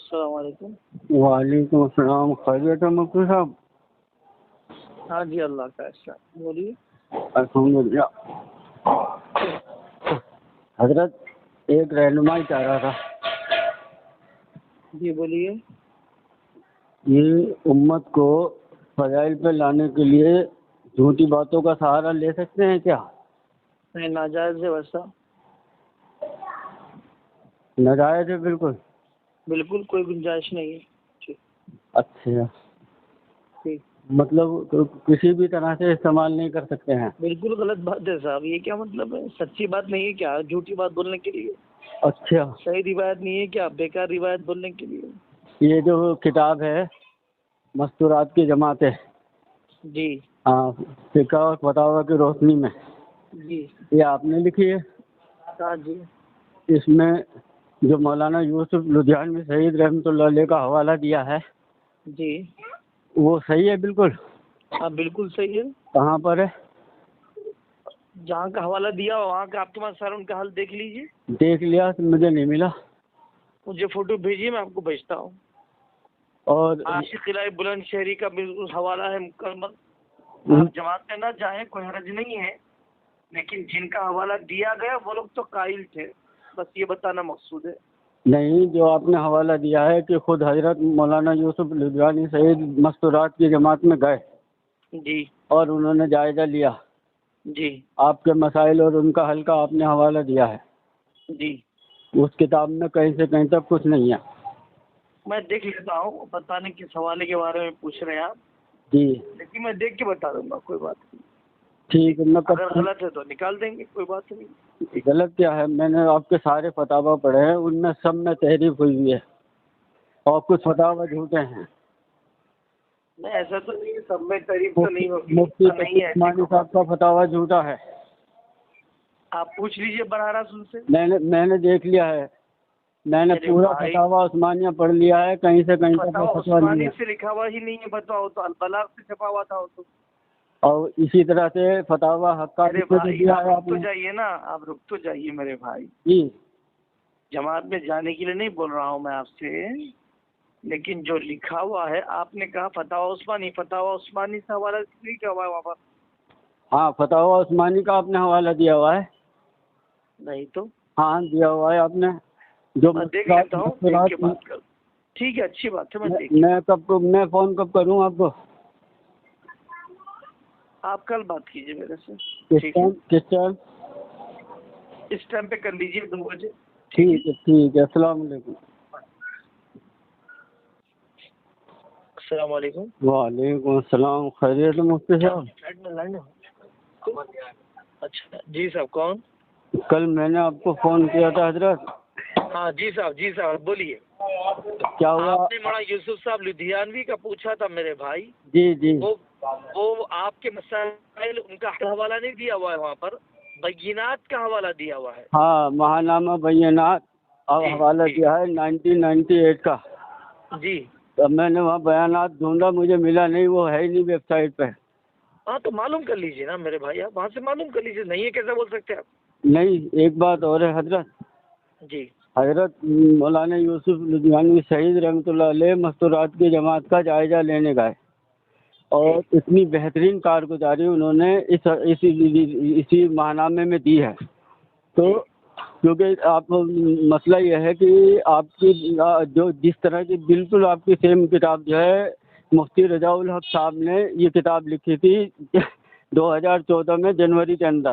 السلام علیکم۔ وعلیکم السلام، خیریت ہے مفتی صاحب؟ ہاں جی، اللہ کا احسان، بولیے۔ الحمدللہ۔ حضرت ایک رہنمائی چاہ رہا تھا۔ جی بولیے۔ یہ امت کو فضائل پہ لانے کے لیے جھوٹی باتوں کا سہارا لے سکتے ہیں کیا؟ نہیں، ناجائز ہے ویسا، ناجائز ہے بالکل؟ بالکل کوئی گنجائش نہیں ہے۔ ٹھیک اچھا، ٹھیک، مطلب کسی بھی طرح سے استعمال نہیں کر سکتے ہیں؟ بالکل غلط بات ہے صاحب، یہ کیا مطلب ہے؟ سچی بات نہیں ہے کیا جھوٹی بات بولنے کے لیے؟ اچھا، صحیح روایت نہیں ہے کیا بیکار روایت بولنے کے لیے؟ یہ جو کتاب ہے مستورات کی جماعتیں، جی ہاں، فقہ اور فتاوی کی روشنی میں، جی یہ آپ نے لکھی ہے؟ ہاں جی اس میں جو مولانا یوسف لدھیانوی سعید رحمۃ اللہ علیہ کا حوالہ دیا ہے جی وہ صحیح ہے بالکل؟ ہاں بالکل صحیح ہے۔ کہاں پر ہے؟ جہاں کا حوالہ دیا وہاں کا آپ کے پاس سر ان کا حل دیکھ لیجیے۔ دیکھ لیا، مجھے نہیں ملا۔ مجھے فوٹو بھیجیے، میں آپ کو بھیجتا ہوں۔ اور عاشق قلعہ بلند شہری کا بالکل حوالہ ہے مکمل۔ آپ جماعت میں نہ جائیں، کوئی حرج نہیں ہے، لیکن جن کا حوالہ دیا گیا وہ لوگ تو قائل تھے، بس یہ بتانا مقصود ہے۔ نہیں، جو آپ نے حوالہ دیا ہے کہ خود حضرت مولانا یوسف لدھیانوی سعید مستورات کی جماعت میں گئے جی اور انہوں نے جائزہ لیا، جی آپ کے مسائل اور ان کا حل کا آپ نے حوالہ دیا ہے، جی اس کتاب میں کہیں سے کہیں تک کچھ نہیں ہے۔ میں دیکھ لیتا ہوں، بتانے کس حوالے کے بارے میں پوچھ رہے ہیں آپ، جی لیکن میں دیکھ کے بتا دوں گا، کوئی بات نہیں۔ ٹھیک ہے، میں اگر غلط ہے تو نکال دیں گے، کوئی بات نہیں۔ غلط کیا ہے؟ میں نے آپ کے سارے فتاوی پڑھے ہیں، ان میں سب میں تحریف ہوئی ہوئی ہے اور کچھ فتاوی جھوٹے ہیں۔ نہیں ایسا تو نہیں ہے، سب میں تعریف تو نہیں ہوگی، مفتی ایسا نہیں ہے۔ عثمانی صاحب کا فتاوی جھوٹا ہے، آپ پوچھ لیجئے براہ راست ان سے۔ میں نے دیکھ لیا ہے، میں نے میرے پورا بھائی، فتاوی عثمانیہ پڑھ لیا ہے، کہیں سے کہیں تک فتاوی فتویٰ نہیں عثمانی ہے۔ سے لکھا ہوا ہی نہیں ہے، بتاؤ تو البلاغ سے چھپا ہوا تھا وہ تو۔ اور اسی طرح سے فتاوی حقانی میرے سے جو بھائی دیا آپ ہے رک آپ تو نے۔ جائیے نا، آپ رک تو جائیے میرے بھائی۔ جی جماعت میں جانے کے لیے نہیں بول رہا ہوں میں آپ سے، لیکن جو لکھا ہوا ہے آپ نے کہا فتاوی عثمانی، فتاوی عثمانی سے حوالہ نہیں کیا ہوا ہے وہاں پر؟ ہاں، فتاوی عثمانی کا آپ نے حوالہ دیا ہوا ہے؟ نہیں تو ہاں دیا ہوا ہے آپ نے، جو میں دیکھ لیتا ہوں، دیکھ کے بات کر۔ ٹھیک ہے، اچھی بات ہے، میں دیکھ میں فون کب کروں آپ کو؟ آپ کل بات کیجیے میرے سے، کس ٹھیک ہے؟ ٹائم؟ کس ٹائم؟ اس ٹائم پہ کر لیجیے 2 بجے۔ ٹھیک ہے، ٹھیک ہے، السلام علیکم۔ السلام علیکم۔ وعلیکم السلام، خیریت ہے مفتی صاحب؟ اچھا جی صاحب، کون؟ کل میں نے آپ کو فون کیا تھا حضرت۔ ہاں جی صاحب، جی صاحب بولیے۔ کیا ہوا؟ آپ نے مولانا یوسف صاحب لدھیانوی کا پوچھا تھا میرے بھائی، جی جی، وہ آپ کے مسائل ان کا حوالہ نہیں دیا ہوا ہے، وہاں پر بینات کا حوالہ دیا ہوا ہے۔ ہاں، ماہنامہ بینات اور حوالہ دیا ہے 1998 کا۔ جی اب میں نے وہاں بیانات ڈھونڈا، مجھے ملا نہیں، وہ ہے ہی نہیں ویب سائٹ پہ۔ ہاں تو معلوم کر لیجیے نا میرے بھائی، آپ وہاں سے معلوم کر لیجیے، نہیں ہے کیسے بول سکتے آپ؟ نہیں، ایک بات اور ہے حضرت، جی حضرت مولانا یوسف لدھیانوی سعید رحمۃ اللہ علیہ مستورات کی جماعت کا جائزہ لینے گئے اور اتنی بہترین کارگزاری انہوں نے اسی ماہنامے میں دی ہے۔ تو کیونکہ آپ مسئلہ یہ ہے کہ آپ کی جو جس طرح کی بالکل آپ کی سیم کتاب جو ہے مفتی رضاء الحق صاحب نے یہ کتاب لکھی تھی 2014 میں جنوری کے اندر،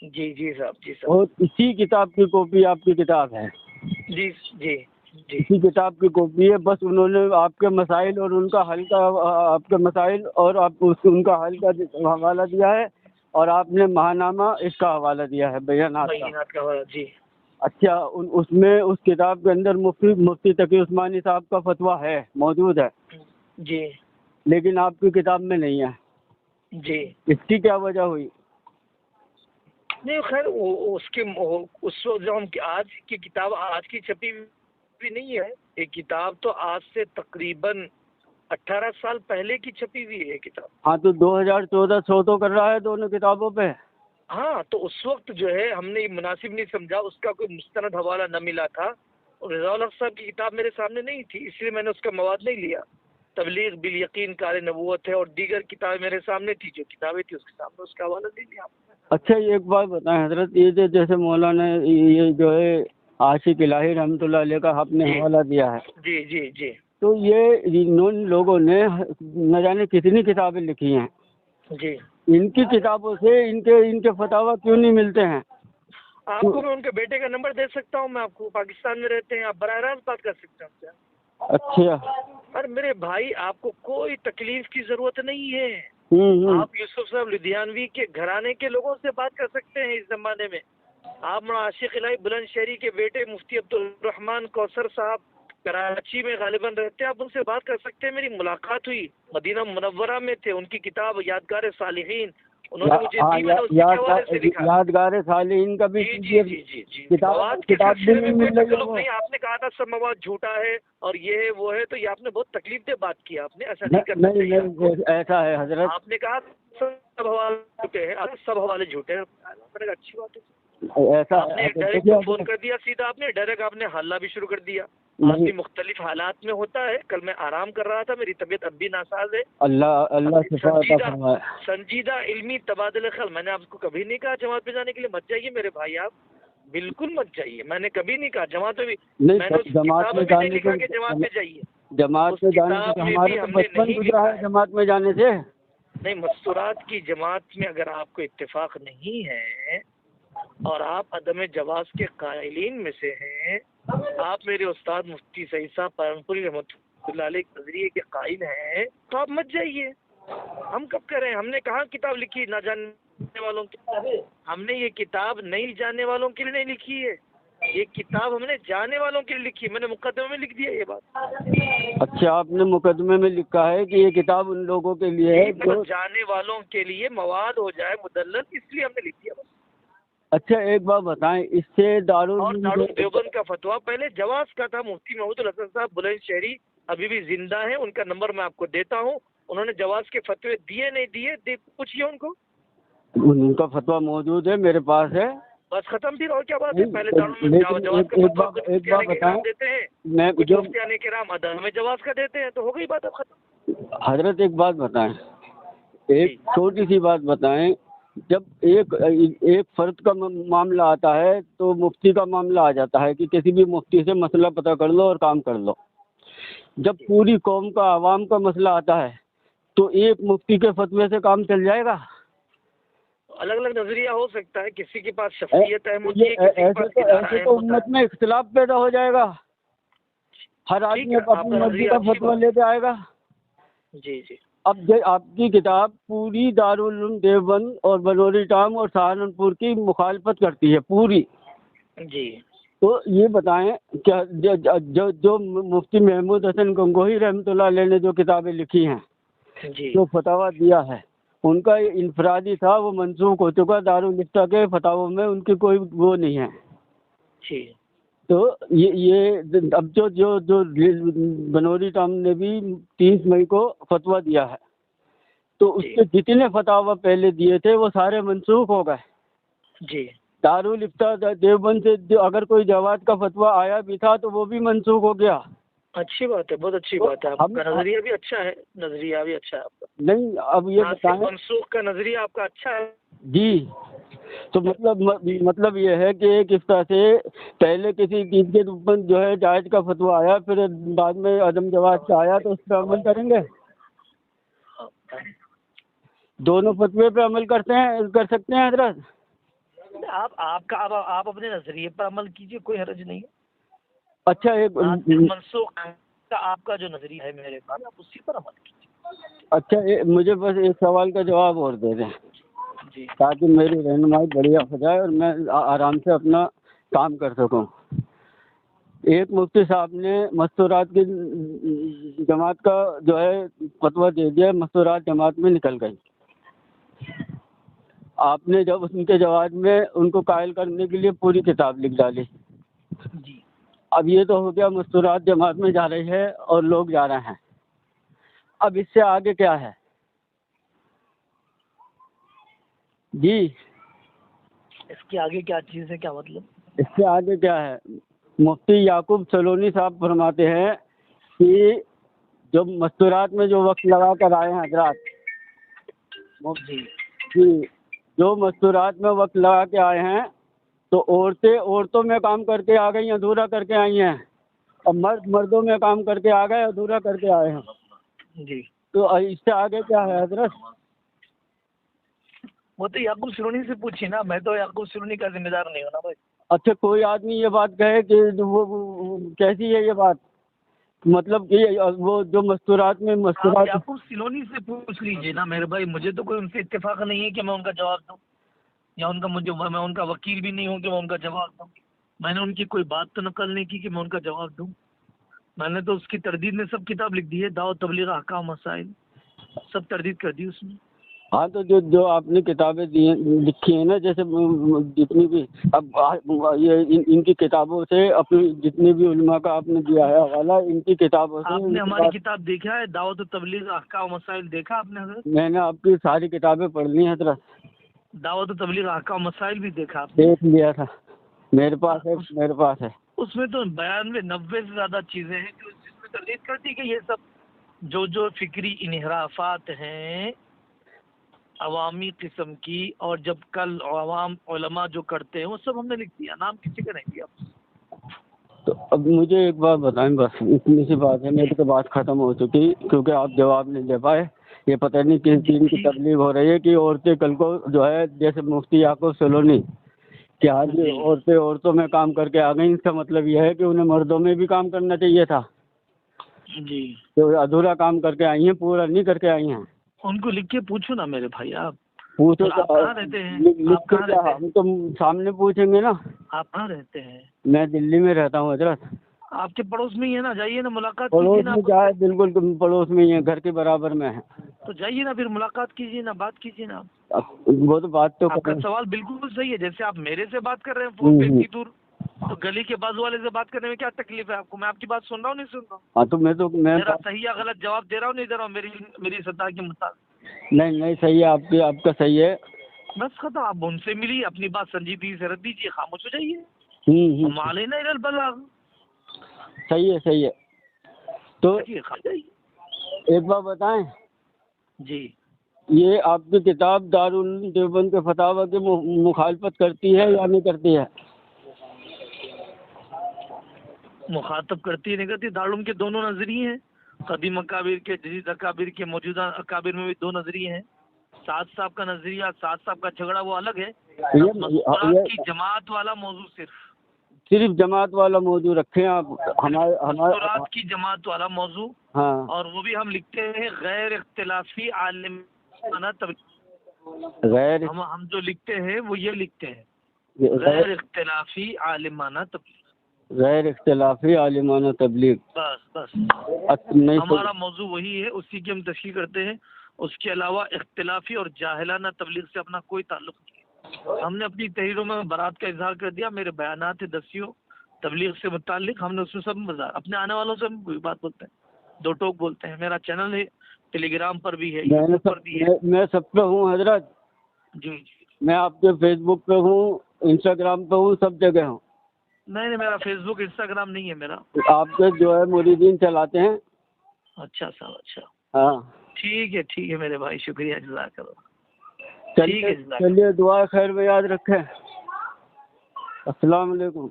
جی جی صاحب، جی صاحب، اور اسی کتاب کی کاپی آپ کی کتاب ہے، جی جی جی اسی کتاب کی کاپی ہے، بس انہوں نے آپ کے مسائل اور ان کا حل کا، آپ کے مسائل اور آپ ان کا حل کا حوالہ دیا ہے، اور آپ نے ماہنامہ اس کا حوالہ دیا ہے بیانات کا۔ حوالہ، جی۔ اچھا، اس میں اس کتاب کے اندر مفتی تقی عثمانی صاحب کا فتویٰ ہے، موجود ہے، جی لیکن آپ کی کتاب میں نہیں ہے، جی اس کی کیا وجہ ہوئی؟ نہیں خیر، اس وقت جو ہم آج کی کتاب آج کی چھپی ہوئی نہیں ہے، یہ کتاب تو آج سے تقریباً 18 سال پہلے کی چھپی ہوئی ہے کتاب۔ ہاں تو 2014 سو تو کر رہا ہے دونوں کتابوں پہ۔ ہاں تو اس وقت جو ہے ہم نے یہ مناسب نہیں سمجھا، اس کا کوئی مستند حوالہ نہ ملا تھا، رضا الحق صاحب کی کتاب میرے سامنے نہیں تھی، اس لیے میں نے اس کا مواد نہیں لیا. تبلیغ بالیقین کار نبوت ہے اور دیگر کتابیں میرے سامنے تھی، جو کتابیں تھی اس کے سامنے اس کا حوالہ دے دیا. اچھا ایک بات بتائیں حضرت، یہ جیسے مولانا یہ جو ہے عاشق الہی رحمۃ اللہ علیہ کا آپ نے حوالہ دیا ہے، جی جی جی تو یہ ان لوگوں نے نہ جانے کتنی کتابیں لکھی ہیں، جی. ان کی کتابوں سے ان کے فتاویٰ کیوں نہیں ملتے ہیں؟ آپ کو میں ان کے بیٹے کا نمبر دے سکتا ہوں، میں آپ کو پاکستان میں رہتے ہیں، آپ براہ راست بات کر سکتے ہیں ان سے. اچھا. اور میرے بھائی آپ کو کوئی تکلیف کی ضرورت نہیں ہے. آپ یوسف صاحب لدھیانوی کے گھرانے کے لوگوں سے بات کر سکتے ہیں. اس زمانے میں آپ مولانا عاشق الہی بلند شہری کے بیٹے مفتی عبد الرحمان کوثر صاحب کراچی میں غالباً رہتے ہیں، آپ ان سے بات کر سکتے ہیں. میری ملاقات ہوئی، مدینہ منورہ میں تھے، ان کی کتاب یادگار صالحین انہوں نے مجھے دی، میں نے اسی کے حوالے سے لکھا. یادگار صالحین کا بھی جی جی جی جی. مواد کے سلسلے میں کوئی تکلف نہیں. آپ نے کہا تھا سب مواد جھوٹا ہے اور یہ ہے وہ ہے، تو یہ آپ نے بہت تکلیف دہ بات کی. آپ نے ایسا نہیں کرنا چاہیے. ایسا ہے حضرت، آپ نے کہا سب حوالے جھوٹے ہیں، سب حوالے جھوٹے ہیں. میں نے کہا اچھی بات ہے. ایسا آپ نے ڈائریکٹ فون کر دیا سیدھا، آپ نے ڈائریکٹ آپ نے حلہ بھی شروع کر دیا. آدمی مختلف حالات میں ہوتا ہے. کل میں آرام کر رہا تھا، میری طبیعت اب بھی ناساز ہے. اللہ شفا عطا فرمائے. سنجیدہ علمی تبادلہ خیال. میں نے آپ کو کبھی نہیں کہا جماعت پہ جانے کے لیے مت جائیے میرے بھائی، آپ بالکل مت جائیے. میں نے کبھی نہیں کہا جماعت میں، میں نے جماعت میں نہیں لکھا کہ جماعت میں جائیے. جماعت میں جانے سے ہمارا تو بچپن گزرا ہے جماعت میں جانے سے. نہیں، مستورات کی جماعت میں اگر آپ کو اتفاق نہیں ہے اور آپ عدم جواز کے قائلین میں سے ہیں، آپ میرے استاد مفتی سعید صاحب پرمپوری رحمۃ اللہ علیہ کے نظریے کے قائل ہیں، تو آپ مت جائیے. ہم کب کریں؟ ہم نے کہاں کتاب لکھی نہ جاننے والوں کی؟ ہم نے یہ کتاب نہیں جاننے والوں کے لیے نہیں لکھی ہے، یہ کتاب ہم نے جانے والوں کے لیے لکھی. میں نے مقدمے میں لکھ دیا یہ بات. اچھا، آپ نے مقدمے میں لکھا ہے کہ یہ کتاب ان لوگوں کے لیے ہے جو جانے والوں کے لیے مواد ہو جائے مدلل، اس لیے ہم نے لکھ دیا بس. اچھا ایک بات بتائیں، اس سے دیوبند کا فتویٰ پہلے جواز کا تھا. مفتی محمود الحسن صاحب بلند شہری ابھی بھی زندہ ہیں، ان کا نمبر میں آپ کو دیتا ہوں. انہوں نے جواز کے فتوے دیے نہیں دیے پوچھیے ان کو. ان کا فتویٰ موجود ہے میرے پاس ہے. بس ختم. پھر اور کیا بات ہے؟ پہلے دیتے ہیں، کچھ مفتیان کرام عدم میں جواز کا دیتے ہیں، تو ہو گئی بات اب ختم. حضرت ایک بات بتائیں، ایک چھوٹی سی بات بتائیں. جب ایک فرد کا معاملہ آتا ہے تو مفتی کا معاملہ آ جاتا ہے کہ کسی بھی مفتی سے مسئلہ پتہ کر لو اور کام کر لو. جب پوری قوم کا عوام کا مسئلہ آتا ہے تو ایک مفتی کے فتوے سے کام چل جائے گا؟ الگ الگ نظریہ ہو سکتا ہے، کسی کے پاس شفقیت ہے، ایسے تو امت میں اختلاف پیدا ہو جائے گا. ہر آدمی اپنی مرضی کا فتویٰ لے کے آئے گا. جی جی. اب آپ کی کتاب پوری دارالعلوم دیوبند اور بلوری ٹام اور سہارنپور کی مخالفت کرتی ہے پوری. جی. تو یہ بتائیں کیا جو مفتی محمود حسن گنگوہی رحمۃ اللہ علیہ نے جو کتابیں لکھی ہیں، جو فتاویٰ دیا ہے، ان کا انفرادی تھا، وہ منسوخ ہو چکا. دارالفتہ کے فتاووں میں ان کی کوئی وہ نہیں ہے. جی. تو یہ اب جو بنوری ٹام نے بھی 30 مئی کو فتویٰ دیا ہے، تو اس کے جتنے فتاویٰ پہلے دیے تھے وہ سارے منسوخ ہو گئے. جی. دارالفتہ دیوبند سے اگر کوئی جواز کا فتویٰ آیا بھی تھا تو وہ بھی منسوخ ہو گیا. اچھی بات ہے، بہت اچھی بات ہے. آپ کا نظریہ بھی اچھا ہے، نظریہ بھی اچھا ہے آپ کا. نہیں اب یہ بتائیں، منسوخ کا نظریہ آپ کا اچھا ہے. جی. تو مطلب یہ ہے کہ ایک افتا سے پہلے کسی چیز کے اوپر جو ہے جائز کا فتویٰ آیا، پھر بعد میں عدم جواز کا آیا، تو اس پہ عمل کریں گے. دونوں فتوے پہ عمل کر سکتے ہیں حضرت. آپ اپنے نظریے پر عمل کیجئے، کوئی حرج نہیں ہے. اچھا ایک منسوخ کا آپ کا جو نظریہ ہے میرے پاس، آپ اسی پر عمل کیجیے. اچھا مجھے بس ایک سوال کا جواب اور دے دیں جی، تاکہ میری رہنمائی بڑھیا ہو جائے اور میں آرام سے اپنا کام کر سکوں. ایک مفتی صاحب نے مستورات کی جماعت کا جو ہے فتویٰ دے دیا، مستورات جماعت میں نکل گئی. آپ نے جب ان کے جواب میں ان کو قائل کرنے کے لیے پوری کتاب لکھ ڈالی. جی. اب یہ تو ہو گیا مستورات جماعت میں جا رہی ہے اور لوگ جا رہے ہیں. اب اس سے آگے کیا ہے؟ جی، اس کے آگے کیا چیز ہے؟ کیا مطلب؟ اس سے آگے کیا ہے؟ مفتی یعقوب سلونی صاحب فرماتے ہیں کہ جو مستورات میں جو وقت لگا کر آئے ہیں حضرات، جی جو مستورات میں وقت لگا کے آئے ہیں تو عورتوں میں کام کر کے آ گئی، ادھورا کر کے آئی ہیں، اور مردوں میں کام کر کے آ گئے، ادھورا کر کے آئے ہیں جی۔ تو اس سے آگے کیا ہے حضرت؟ وہ تو یعقوب سلونی سے پوچھیے نا، میں تو یعقوب سلونی کا ذمہ دار نہیں ہوں نا بھائی۔ اچھا کوئی آدمی یہ بات کہے کہ وہ کیسی ہے یہ بات، مطلب کہ وہ جو مستورات میں آپ یعقوب سلونی سے پوچھ لیجیے نا میرے بھائی، مجھے تو کوئی ان سے اتفاق نہیں ہے کہ میں ان کا جواب دوں، یا میں ان کا وکیل بھی نہیں ہوں کہ میں ان کا جواب دوں۔ میں نے ان کی کوئی بات تو نقل نہیں کی کہ میں ان کا جواب دوں۔ میں نے تو اس کی تردید میں سب کتاب لکھ دی ہے، دعوت تبلیغ احکام مسائل، سب تردید کر دی اس میں۔ ہاں تو جو آپ نے کتابیں لکھی ہیں نا، جیسے جتنی بھی اب یہ ان کی کتابوں سے اپنی جتنی بھی علماء کا آپ نے دیا ہے حوالہ، ان کی کتابوں سے۔ آپ نے ہماری کتاب دیکھا ہے دعوت تبلیغ احکام مسائل، دیکھا آپ نے حضرت؟ میں نے آپ کی ساری کتابیں پڑھ لی ہیں حضرت۔ دعوت تبلیغ احکام مسائل بھی دیکھا آپ نے؟ دیکھ لیا تھا، میرے پاس ہے۔ اس میں تو 92 سے زیادہ چیزیں ہیں جو جس میں تردید کرتی کہ یہ سب جو فکری انحرافات ہیں عوامی قسم کی، اور جب کل عوام علماء جو کرتے ہیں وہ سب ہم نے لکھ دیا، نام کسی کا نہیں دیا۔ تو اب مجھے ایک بات بتائیں، بس اتنی سی بات ہے، میری تو بات ختم ہو چکی، کیونکہ آپ جواب نہیں دے پائے۔ یہ پتہ نہیں کس دین کی تبلیغ ہو رہی ہے کہ عورتیں کل کو جو ہے جیسے مفتی یعقوب سلونی کہ آج عورتوں میں کام کر کے آ گئیں، اس کا مطلب یہ ہے کہ انہیں مردوں میں بھی کام کرنا چاہیے تھا جی، تو ادھورا کام کر کے آئی ہیں، پورا نہیں کر کے آئی ہیں۔ ان کو لکھ کے پوچھو نا میرے بھائی، آپ پوچھو، آپ کہاں رہتے ہیں؟ ہم تو سامنے پوچھیں گے نا۔ آپ کہاں رہتے ہیں؟ میں دلی میں رہتا ہوں حضرت۔ آپ کے پڑوس میں ہی ہے نا، جائیے نا، ملاقات پڑوس کیجیے نا۔ میں کیا ہے، بالکل پڑوس میں ہی ہے، گھر کے برابر میں ہے۔ تو جائیے نا، پھر ملاقات کیجیے نا، بات کیجیے نا۔ وہ تو بات تو آپ کا سوال بالکل صحیح ہے، جیسے آپ میرے سے بات کر رہے ہیں فون پہ اتنی دور، تو گلی کے بازو والے سے بات کرنے میں کیا تکلیف ہے آپ کو؟ میں آپ کی بات سن رہا ہوں، نہیں سن رہا ہوں؟ ہاں تو میں میرا صحیح یا غلط جواب دے رہا ہوں، نہیں دے رہا ہوں میری سطح کے مطابق؟ نہیں صحیح ہے، آپ کا صحیح ہے۔ بس ختم، آپ ان سے ملی، اپنی بات سنجیدگی سے رکھ دیجیے، خاموش ہو جائیے۔ مالینا الی البلاغ۔ صحیح ہے۔ تو ایک بات بتائیں جی، یہ آپ کی کتاب دارالعلوم دیوبند کے فتاوی کی مخالفت کرتی ہے یا نہیں کرتی ہے؟ مخاطب کرتی ہے نہیں کرتی؟ دارالعلوم کے دونوں نظریے ہیں، قدیم اکابر کے، جدید اکابر کے، موجودہ اکابر میں بھی دو نظریے ہیں۔ سعد صاحب کا نظریہ، سعد صاحب کا جھگڑا وہ الگ ہے۔ مستورات کی جماعت والا موضوع صرف جماعت والا موضوع رکھیں آپ، مستورات کی جماعت والا موضوع، ہاں، اور وہ بھی ہم لکھتے ہیں غیر اختلافی عالمانہ تبلیغ۔ ہم جو لکھتے ہیں وہ یہ لکھتے ہیں غیر اختلافی عالمانہ تبلیغ، غیر اختلافی عالمانہ تبلیغ۔ بس ہمارا موضوع وہی ہے، اسی کی ہم تشریح کرتے ہیں۔ اس کے علاوہ اختلافی اور جاہلانہ تبلیغ سے اپنا کوئی تعلق نہیں ہے۔ ہم نے اپنی تحریروں میں برات کا اظہار کر دیا، میرے بیانات دسیوں تبلیغ سے متعلق، ہم نے اس میں سب اپنے آنے والوں سے ہم کوئی بات بولتے ہیں، دو ٹوک بولتے ہیں۔ میرا چینل ہے، ٹیلی گرام پر بھی ہے، یوٹیوب پر بھی ہے۔ میں سب پہ ہوں حضرت، جی، میں آپ کے فیس بک پہ ہوں، انسٹاگرام پہ ہوں، سب جگہ ہوں۔ نہیں، میرا فیس بک انسٹاگرام نہیں ہے میرا۔ آپ کے جو ہے مریدین چلاتے ہیں۔ اچھا صاحب، اچھا، ہاں ٹھیک ہے میرے بھائی، شکریہ، جزاک اللہ۔ چلیے دعا خیر میں یاد رکھیں۔ السلام علیکم۔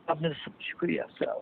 آپ نے شکریہ، السلام۔